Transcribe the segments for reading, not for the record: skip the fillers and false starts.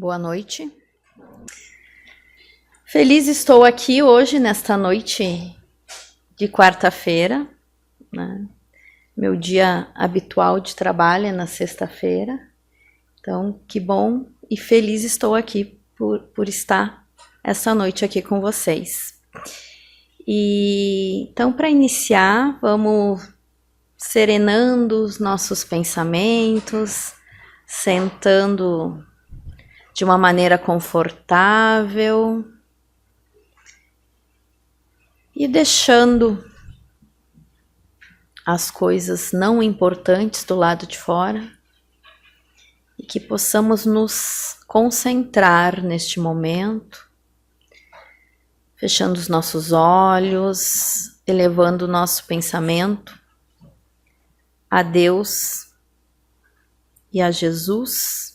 Boa noite. Feliz estou aqui hoje, nesta noite de quarta-feira, né? Meu dia habitual de trabalho é na sexta-feira. Então, que bom e feliz estou aqui por estar essa noite aqui com vocês. Então, para iniciar, vamos serenando os nossos pensamentos, sentando de uma maneira confortável e deixando as coisas não importantes do lado de fora e que possamos nos concentrar neste momento, fechando os nossos olhos, elevando o nosso pensamento a Deus e a Jesus,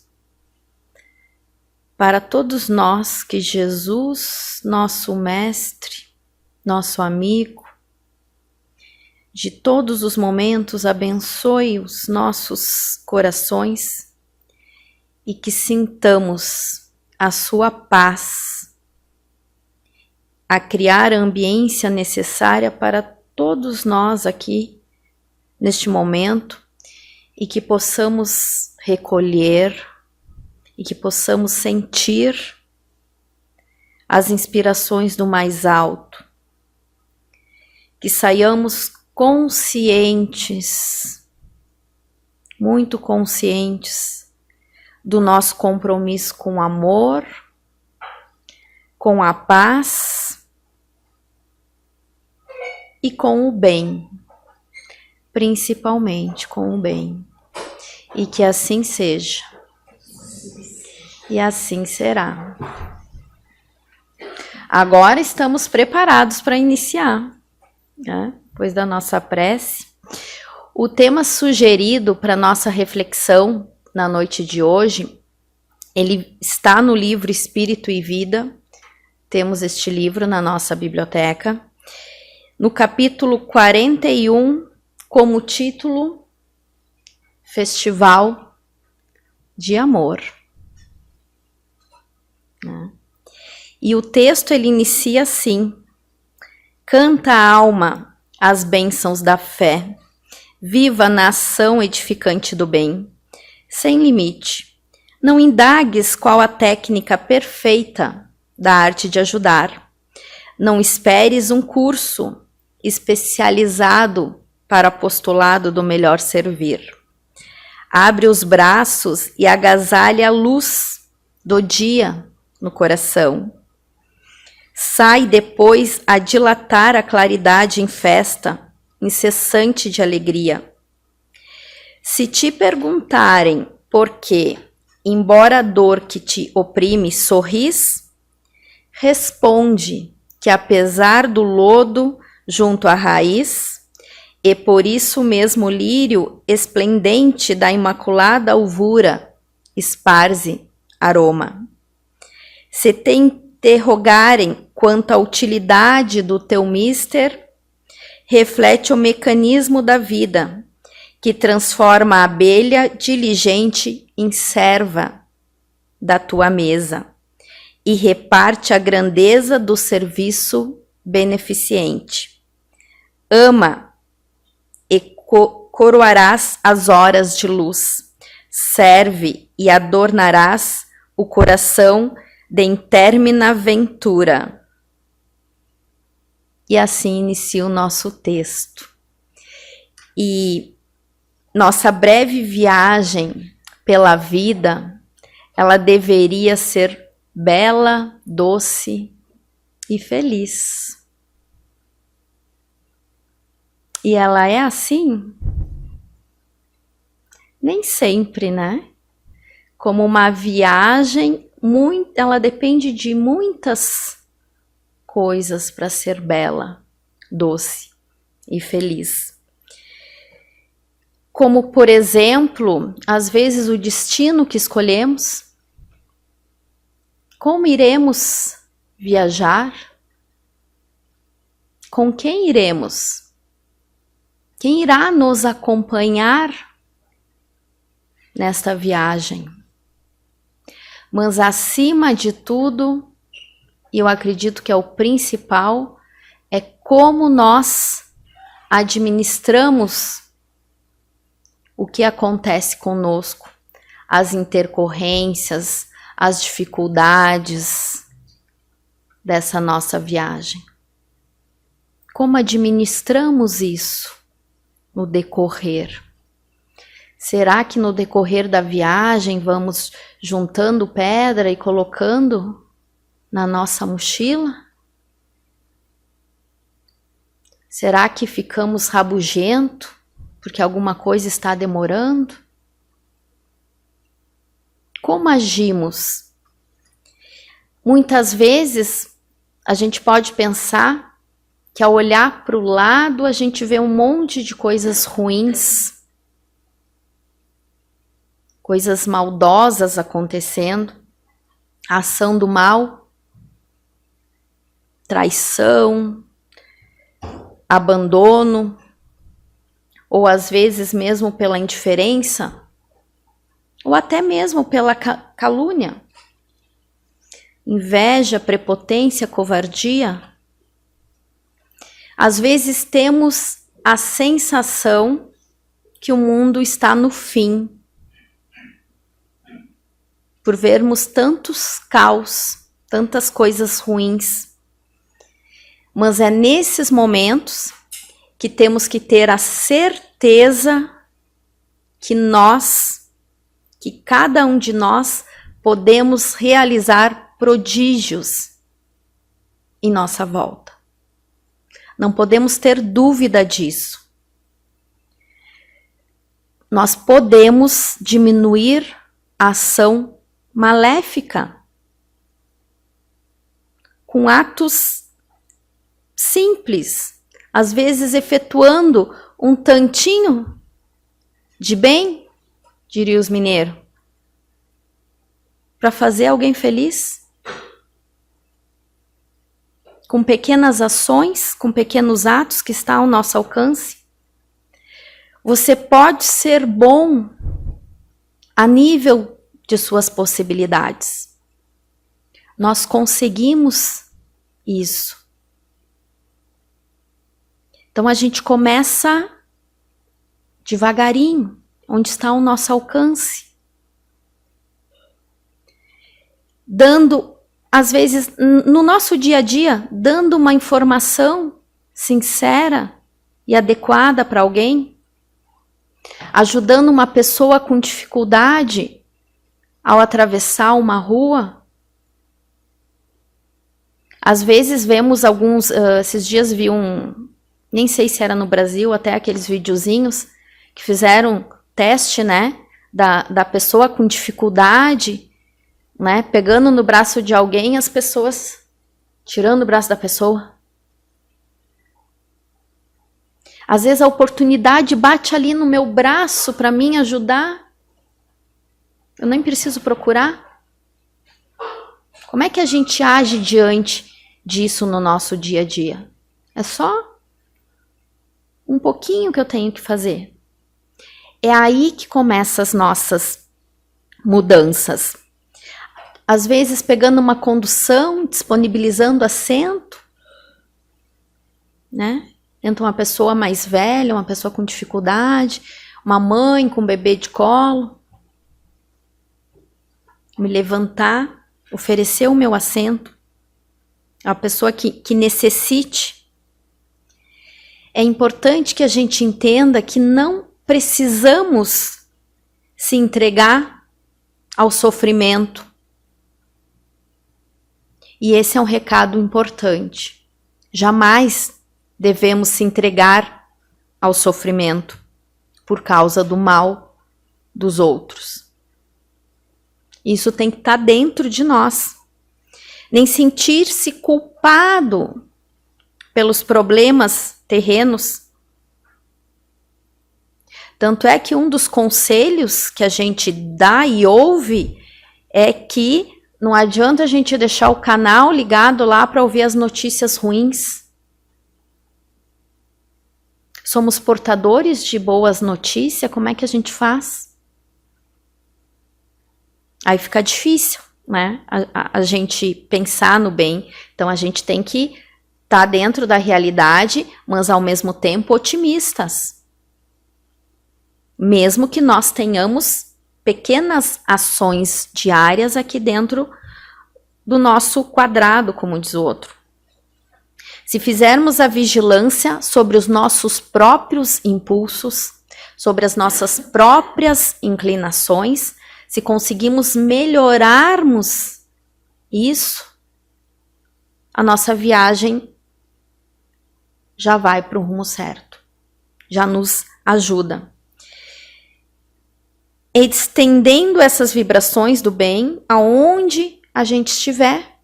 para todos nós que Jesus, nosso Mestre, nosso amigo, de todos os momentos abençoe os nossos corações e que sintamos a sua paz, a criar a ambiência necessária para todos nós aqui neste momento e que possamos recolher e que possamos sentir as inspirações do mais alto, que saiamos conscientes, muito conscientes do nosso compromisso com o amor, com a paz e com o bem, principalmente com o bem, e que assim seja. E assim será. Agora estamos preparados para iniciar, né? Depois da nossa prece. O tema sugerido para nossa reflexão na noite de hoje, ele está no livro Espírito e Vida. Temos este livro na nossa biblioteca. No capítulo 41, como título, Festival de Amor. E o texto ele inicia assim: canta a alma as bênçãos da fé, viva na ação edificante do bem, sem limite. Não indagues qual a técnica perfeita da arte de ajudar. Não esperes um curso especializado para apostolado do melhor servir. Abre os braços e agasalha a luz do dia no coração. Sai depois a dilatar a claridade em festa, incessante de alegria. Se te perguntarem por que, embora a dor que te oprime, sorris, responde que apesar do lodo junto à raiz, e por isso mesmo o lírio esplendente da imaculada alvura esparze aroma. Se te interrogarem quanto à utilidade do teu mister, reflete o mecanismo da vida, que transforma a abelha diligente em serva da tua mesa e reparte a grandeza do serviço beneficente. Ama e coroarás as horas de luz, serve e adornarás o coração de intermina ventura. E assim inicia o nosso texto. E nossa breve viagem pela vida, ela deveria ser bela, doce e feliz. E ela é assim? Nem sempre, né? Como uma viagem, ela depende de muitas coisas para ser bela, doce e feliz. Como, por exemplo, às vezes o destino que escolhemos. Como iremos viajar? Com quem iremos? Quem irá nos acompanhar nesta viagem? Mas acima de tudo, e eu acredito que é o principal, é como nós administramos o que acontece conosco, as intercorrências, as dificuldades dessa nossa viagem. Como administramos isso no decorrer? Será que no decorrer da viagem vamos juntando pedra e colocando na nossa mochila? Será que ficamos rabugento porque alguma coisa está demorando? Como agimos? Muitas vezes a gente pode pensar que ao olhar para o lado a gente vê um monte de coisas ruins, coisas maldosas acontecendo, a ação do mal, traição, abandono, ou às vezes mesmo pela indiferença, ou até mesmo pela calúnia, inveja, prepotência, covardia. Às vezes temos a sensação que o mundo está no fim, por vermos tantos caos, tantas coisas ruins. Mas é nesses momentos que temos que ter a certeza que cada um de nós podemos realizar prodígios em nossa volta. Não podemos ter dúvida disso. Nós podemos diminuir a ação maléfica com atos simples, às vezes efetuando um tantinho de bem, diriam os mineiros, para fazer alguém feliz. Com pequenas ações, com pequenos atos que estão ao nosso alcance. Você pode ser bom a nível de suas possibilidades. Nós conseguimos isso. Então a gente começa devagarinho, onde está o nosso alcance. Dando, às vezes, no nosso dia a dia, dando uma informação sincera e adequada para alguém, ajudando uma pessoa com dificuldade ao atravessar uma rua. Às vezes vemos alguns, esses dias vi nem sei se era no Brasil, até aqueles videozinhos que fizeram teste, né, da pessoa com dificuldade, né, pegando no braço de alguém, as pessoas tirando o braço da pessoa. Às vezes a oportunidade bate ali no meu braço para mim ajudar. Eu nem preciso procurar. Como é que a gente age diante disso no nosso dia a dia? É só um pouquinho que eu tenho que fazer. É aí que começam as nossas mudanças. Às vezes pegando uma condução, disponibilizando assento, né? Entra uma pessoa mais velha, uma pessoa com dificuldade, uma mãe com um bebê de colo. Me levantar, oferecer o meu assento a uma pessoa que necessite. É importante que a gente entenda que não precisamos se entregar ao sofrimento. E esse é um recado importante. Jamais devemos se entregar ao sofrimento por causa do mal dos outros. Isso tem que estar dentro de nós. Nem sentir-se culpado pelos problemas terrenos. Tanto é que um dos conselhos que a gente dá e ouve é que não adianta a gente deixar o canal ligado lá para ouvir as notícias ruins. Somos portadores de boas notícias, como é que a gente faz? Aí fica difícil. né, a gente pensar no bem. Então a gente tem que estar dentro da realidade, mas ao mesmo tempo otimistas. Mesmo que nós tenhamos pequenas ações diárias aqui dentro do nosso quadrado, como diz o outro. Se fizermos a vigilância sobre os nossos próprios impulsos, sobre as nossas próprias inclinações, se conseguimos melhorarmos isso, a nossa viagem já vai para o rumo certo, já nos ajuda. Estendendo essas vibrações do bem aonde a gente estiver,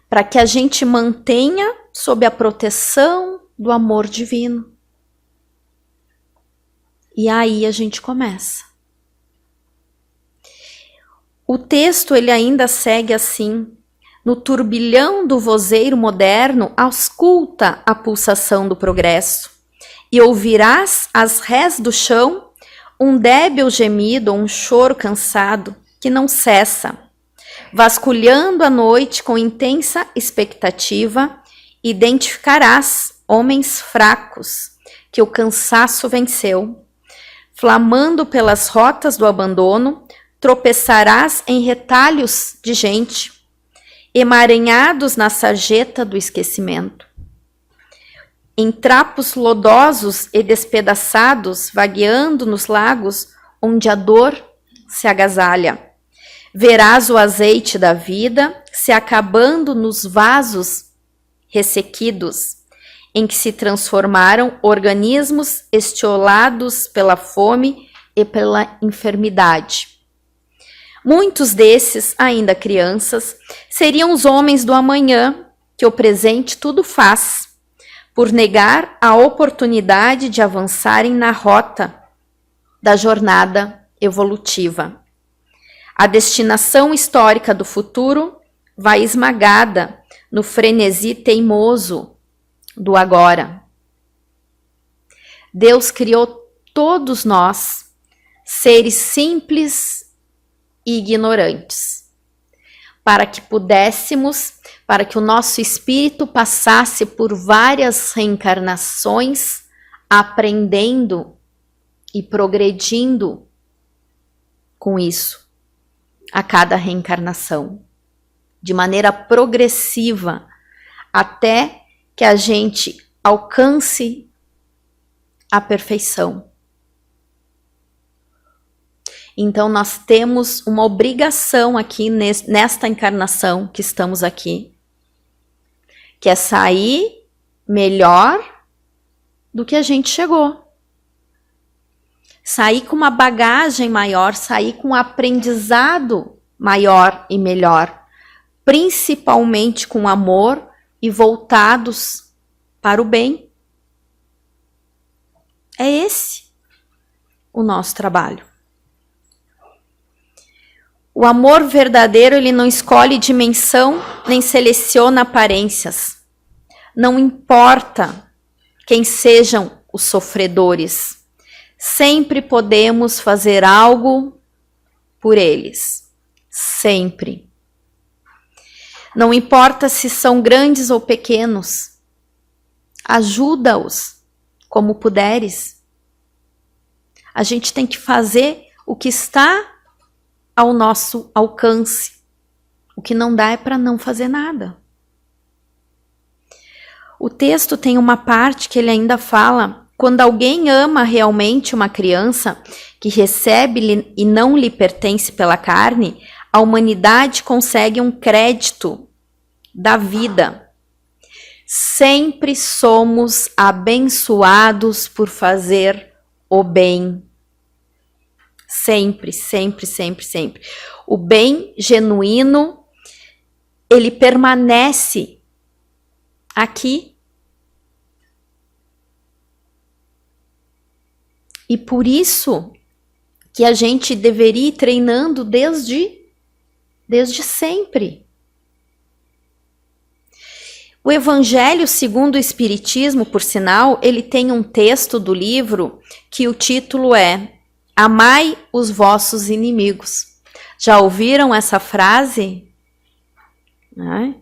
para que a gente mantenha sob a proteção do amor divino. E aí a gente começa. O texto ele ainda segue assim: no turbilhão do vozeiro moderno, ausculta a pulsação do progresso, e ouvirás às rés do chão um débil gemido ou um choro cansado que não cessa. Vasculhando a noite com intensa expectativa, identificarás homens fracos que o cansaço venceu. Flamando pelas rotas do abandono, tropeçarás em retalhos de gente, emaranhados na sarjeta do esquecimento. Em trapos lodosos e despedaçados, vagueando nos lagos onde a dor se agasalha. Verás o azeite da vida se acabando nos vasos ressequidos, em que se transformaram organismos estiolados pela fome e pela enfermidade. Muitos desses, ainda crianças, seriam os homens do amanhã, que o presente tudo faz, por negar a oportunidade de avançarem na rota da jornada evolutiva. A destinação histórica do futuro vai esmagada no frenesi teimoso do agora. Deus criou todos nós, seres simples e ignorantes, para que pudéssemos, para que o nosso espírito passasse por várias reencarnações, aprendendo e progredindo com isso, a cada reencarnação, de maneira progressiva, até que a gente alcance a perfeição. Então nós temos uma obrigação aqui nesta encarnação que estamos aqui, que é sair melhor do que a gente chegou. Sair com uma bagagem maior, sair com um aprendizado maior e melhor, principalmente com amor e voltados para o bem. É esse o nosso trabalho. O amor verdadeiro, ele não escolhe dimensão, nem seleciona aparências. Não importa quem sejam os sofredores. Sempre podemos fazer algo por eles. Sempre. Não importa se são grandes ou pequenos. Ajuda-os como puderes. A gente tem que fazer o que está ao nosso alcance. O que não dá é para não fazer nada. O texto tem uma parte que ele ainda fala: quando alguém ama realmente uma criança que recebe e não lhe pertence pela carne, a humanidade consegue um crédito da vida. Sempre somos abençoados por fazer o bem. Sempre, sempre, sempre, sempre. O bem genuíno, ele permanece aqui. E por isso que a gente deveria ir treinando desde sempre. O Evangelho segundo o Espiritismo, por sinal, ele tem um texto do livro que o título é Amai os vossos inimigos. Já ouviram essa frase? Né?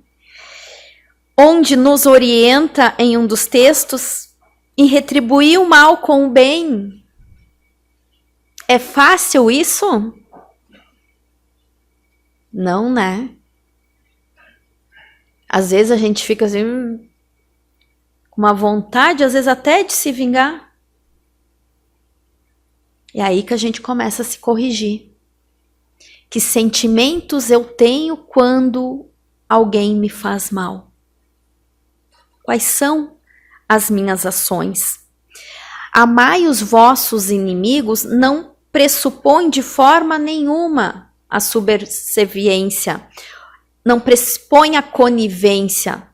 Onde nos orienta em um dos textos em retribuir o mal com o bem. É fácil isso? Não, né? Às vezes a gente fica assim, com uma vontade, às vezes até de se vingar. É aí que a gente começa a se corrigir. Que sentimentos eu tenho quando alguém me faz mal? Quais são as minhas ações? Amai os vossos inimigos não pressupõe de forma nenhuma a subserviência, não pressupõe a conivência.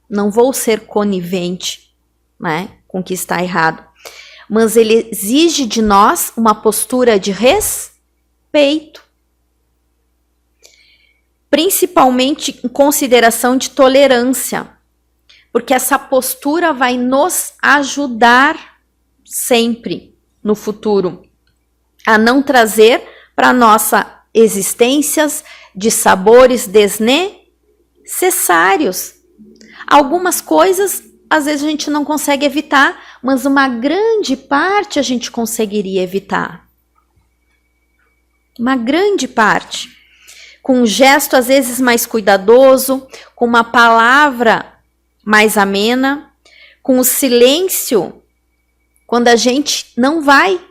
Não vou ser conivente, né, com o que está errado. Mas ele exige de nós uma postura de respeito. Principalmente em consideração de tolerância. Porque essa postura vai nos ajudar sempre no futuro a não trazer para nossa existências de sabores desnecessários. Algumas coisas, às vezes a gente não consegue evitar, mas uma grande parte a gente conseguiria evitar. Uma grande parte. Com um gesto, às vezes, mais cuidadoso, com uma palavra mais amena, com o silêncio, quando a gente não vai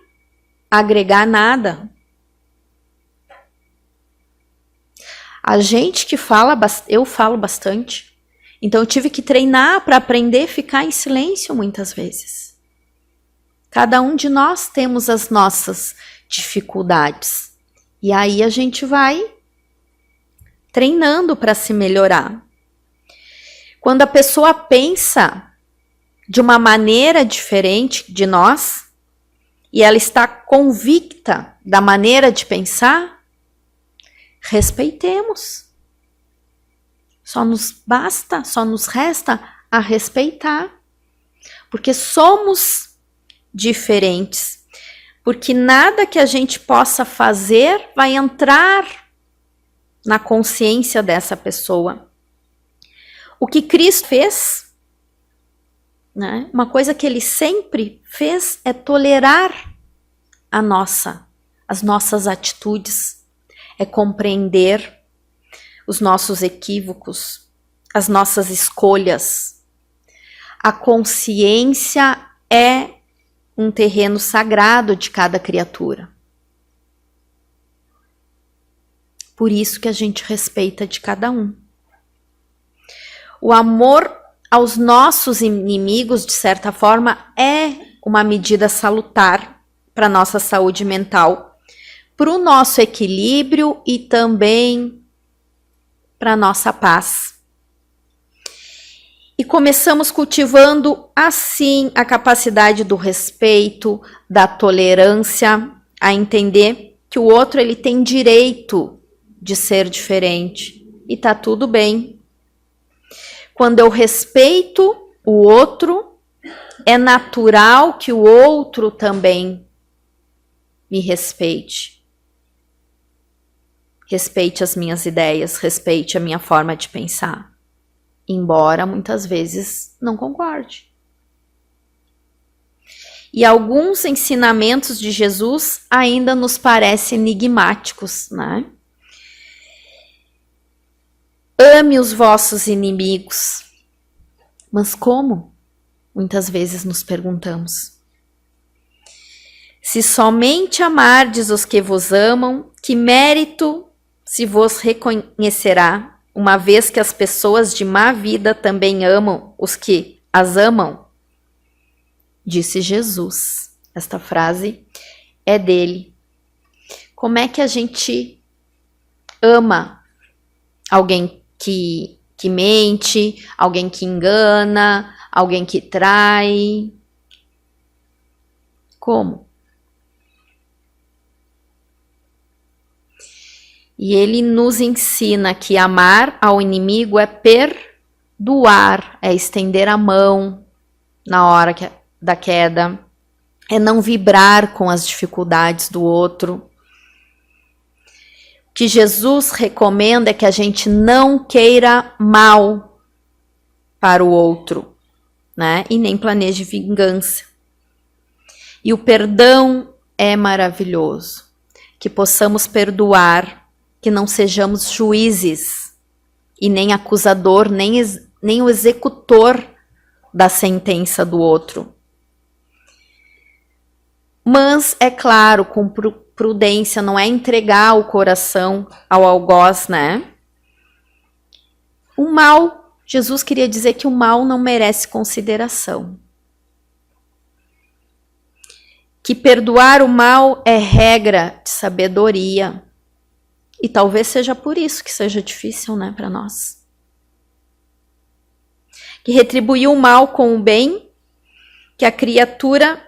agregar nada. A gente que fala, eu falo bastante, então eu tive que treinar para aprender a ficar em silêncio muitas vezes. Cada um de nós temos as nossas dificuldades. E aí a gente vai treinando para se melhorar. Quando a pessoa pensa de uma maneira diferente de nós, e ela está convicta da maneira de pensar, respeitemos. Só nos resta a respeitar. Porque somos diferentes. Porque nada que a gente possa fazer vai entrar na consciência dessa pessoa. O que Cristo fez, né? Uma coisa que ele sempre fez é tolerar as nossas atitudes, é compreender os nossos equívocos, as nossas escolhas. A consciência é um terreno sagrado de cada criatura. Por isso que a gente respeita de cada um. O amor aos nossos inimigos, de certa forma, é uma medida salutar para a nossa saúde mental, para o nosso equilíbrio e também para a nossa paz. E começamos cultivando, assim, a capacidade do respeito, da tolerância, a entender que o outro ele tem direito de ser diferente e tá tudo bem. Quando eu respeito o outro, é natural que o outro também me respeite. Respeite as minhas ideias, respeite a minha forma de pensar. Embora muitas vezes não concorde. E alguns ensinamentos de Jesus ainda nos parecem enigmáticos, né? Ame os vossos inimigos. Mas como? Muitas vezes nos perguntamos. Se somente amardes os que vos amam, que mérito se vos reconhecerá, uma vez que as pessoas de má vida também amam os que as amam? Disse Jesus. Esta frase é dele. Como é que a gente ama alguém que mente, alguém que engana, alguém que trai? Como? E ele nos ensina que amar ao inimigo é perdoar, é estender a mão na hora da queda, é não vibrar com as dificuldades do outro. que Jesus recomenda é que a gente não queira mal para o outro, né? E nem planeje vingança. E o perdão é maravilhoso. Que possamos perdoar, que não sejamos juízes e nem acusador, nem o executor da sentença do outro. Mas, é claro, com prudência, não é entregar o coração ao algoz, né? O mal, Jesus queria dizer que o mal não merece consideração. Que perdoar o mal é regra de sabedoria. E talvez seja por isso que seja difícil, né, para nós. Que retribuir o mal com o bem, que a criatura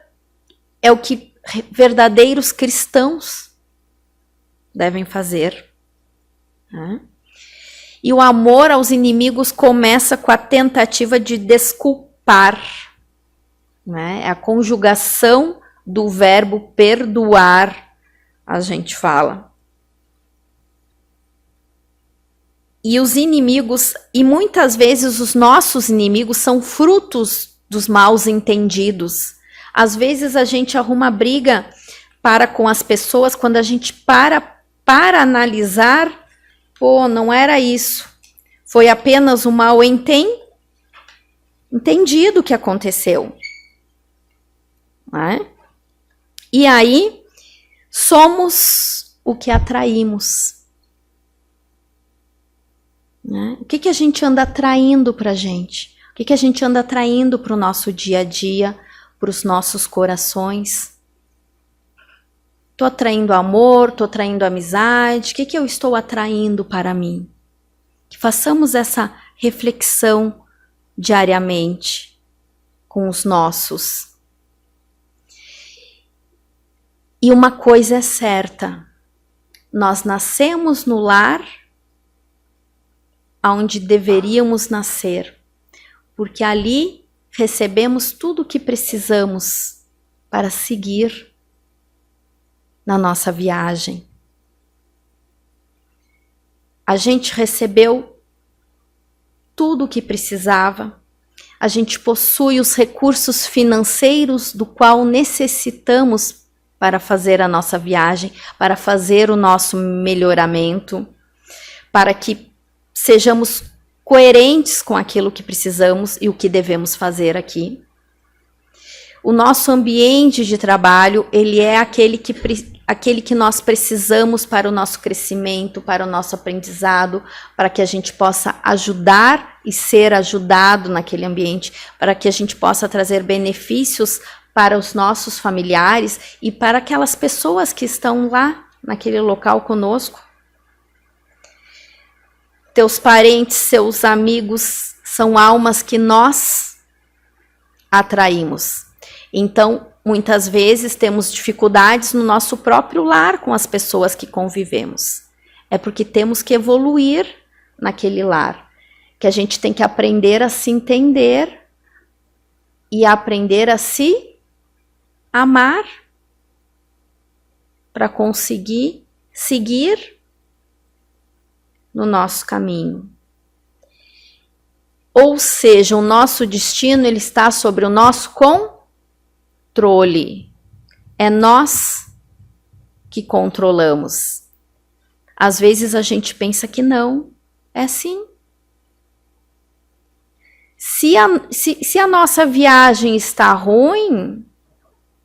é o que verdadeiros cristãos devem fazer. Né? E o amor aos inimigos começa com a tentativa de desculpar. Né? É a conjugação do verbo perdoar, a gente fala. E os inimigos, e muitas vezes os nossos inimigos são frutos dos maus entendidos. Às vezes a gente arruma briga para com as pessoas quando a gente para analisar, pô, não era isso. Foi apenas um mal entendido que aconteceu. Né? E aí, somos o que atraímos. Né? O que a gente anda atraindo para a gente? O que a gente anda atraindo para o nosso dia a dia, para os nossos corações? Estou atraindo amor, estou atraindo amizade, o que eu estou atraindo para mim? Que façamos essa reflexão diariamente com os nossos. E uma coisa é certa, nós nascemos no lar onde deveríamos nascer, porque ali recebemos tudo o que precisamos para seguir na nossa viagem. A gente recebeu tudo o que precisava, a gente possui os recursos financeiros do qual necessitamos para fazer a nossa viagem, para fazer o nosso melhoramento, para que sejamos coerentes com aquilo que precisamos e o que devemos fazer aqui. O nosso ambiente de trabalho, ele é aquele que nós precisamos para o nosso crescimento, para o nosso aprendizado, para que a gente possa ajudar e ser ajudado naquele ambiente, para que a gente possa trazer benefícios para os nossos familiares e para aquelas pessoas que estão lá naquele local conosco. Teus parentes, seus amigos, são almas que nós atraímos. Então, muitas vezes temos dificuldades no nosso próprio lar com as pessoas que convivemos. É porque temos que evoluir naquele lar, que a gente tem que aprender a se entender e aprender a se amar para conseguir seguir no nosso caminho. Ou seja, o nosso destino ele está sobre o nosso controle. É nós que controlamos. Às vezes a gente pensa que não, é sim. Se a nossa viagem está ruim,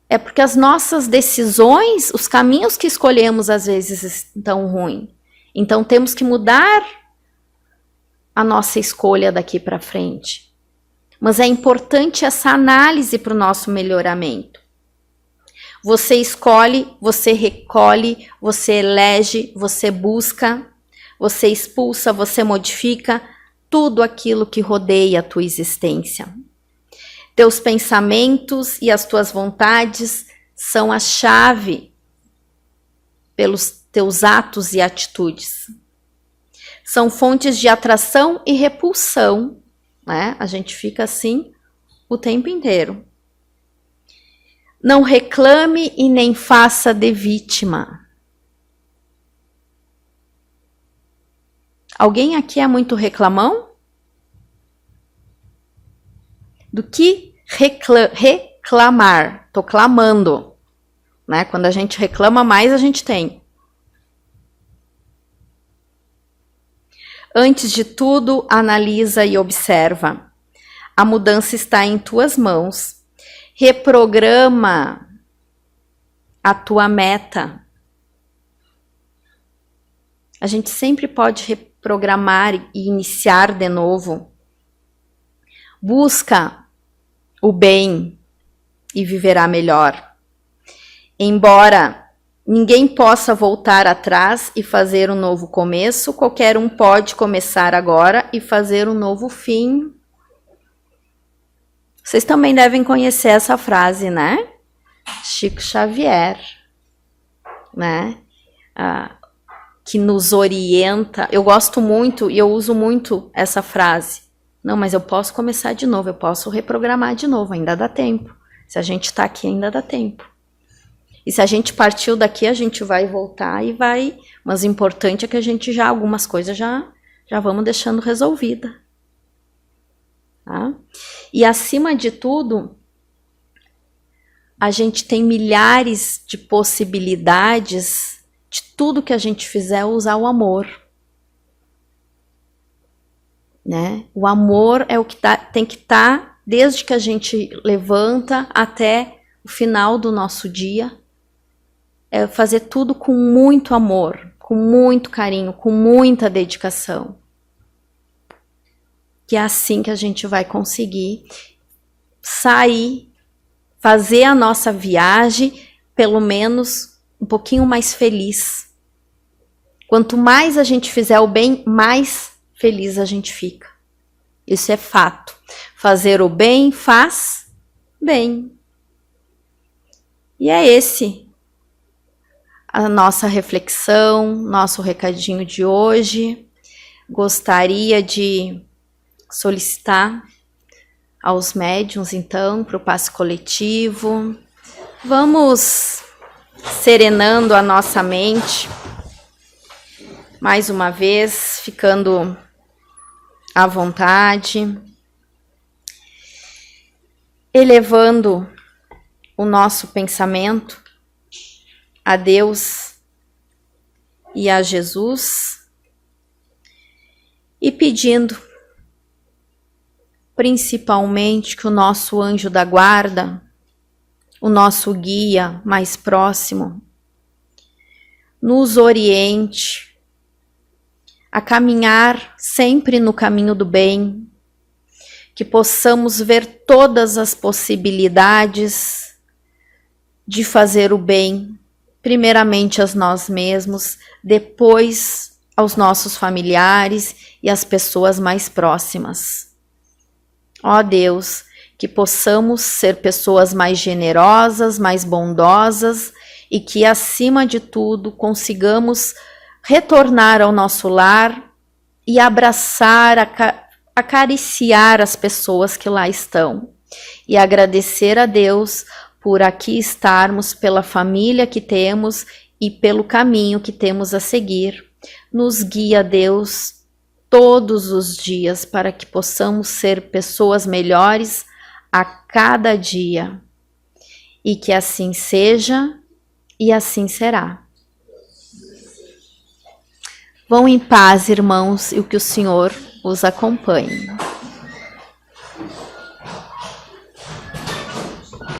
é porque as nossas decisões, os caminhos que escolhemos às vezes estão ruins. Então temos que mudar a nossa escolha daqui para frente. Mas é importante essa análise para o nosso melhoramento. Você escolhe, você recolhe, você elege, você busca, você expulsa, você modifica tudo aquilo que rodeia a tua existência. Teus pensamentos e as tuas vontades são a chave pelos teus atos e atitudes. São fontes de atração e repulsão, né? A gente fica assim o tempo inteiro. Não reclame e nem faça de vítima. Alguém aqui é muito reclamão? Do que reclamar? Tô clamando, né? Quando a gente reclama mais, a gente tem. Antes de tudo, analisa e observa. A mudança está em tuas mãos. Reprograma a tua meta. A gente sempre pode reprogramar e iniciar de novo. Busca o bem e viverá melhor. Embora ninguém possa voltar atrás e fazer um novo começo, qualquer um pode começar agora e fazer um novo fim. Vocês também devem conhecer essa frase, né? Chico Xavier, né? Que nos orienta. Eu gosto muito e eu uso muito essa frase. Não, mas eu posso começar de novo, eu posso reprogramar de novo, ainda dá tempo. Se a gente está aqui, ainda dá tempo. E se a gente partiu daqui, a gente vai voltar e vai. Mas o importante é que a gente já, algumas coisas já vamos deixando resolvida. Tá? E acima de tudo, a gente tem milhares de possibilidades de tudo que a gente fizer usar o amor. Né? O amor é o que tem que estar desde que a gente levanta até o final do nosso dia. É fazer tudo com muito amor, com muito carinho, com muita dedicação. Que é assim que a gente vai conseguir sair, fazer a nossa viagem, pelo menos um pouquinho mais feliz. Quanto mais a gente fizer o bem, mais feliz a gente fica. Isso é fato. Fazer o bem faz bem. E é esse a nossa reflexão, nosso recadinho de hoje. Gostaria de solicitar aos médiuns, então, para o passe coletivo. Vamos serenando a nossa mente, mais uma vez, ficando à vontade, elevando o nosso pensamento a Deus e a Jesus e pedindo principalmente que o nosso anjo da guarda, o nosso guia mais próximo, nos oriente a caminhar sempre no caminho do bem, que possamos ver todas as possibilidades de fazer o bem, primeiramente a nós mesmos, depois aos nossos familiares e às pessoas mais próximas. Ó Deus, que possamos ser pessoas mais generosas, mais bondosas e que, acima de tudo, consigamos retornar ao nosso lar e abraçar, acariciar as pessoas que lá estão. E agradecer a Deus por aqui estarmos, pela família que temos e pelo caminho que temos a seguir. Nos guia, Deus, todos os dias para que possamos ser pessoas melhores a cada dia. E que assim seja e assim será. Vão em paz, irmãos, e que o Senhor os acompanhe.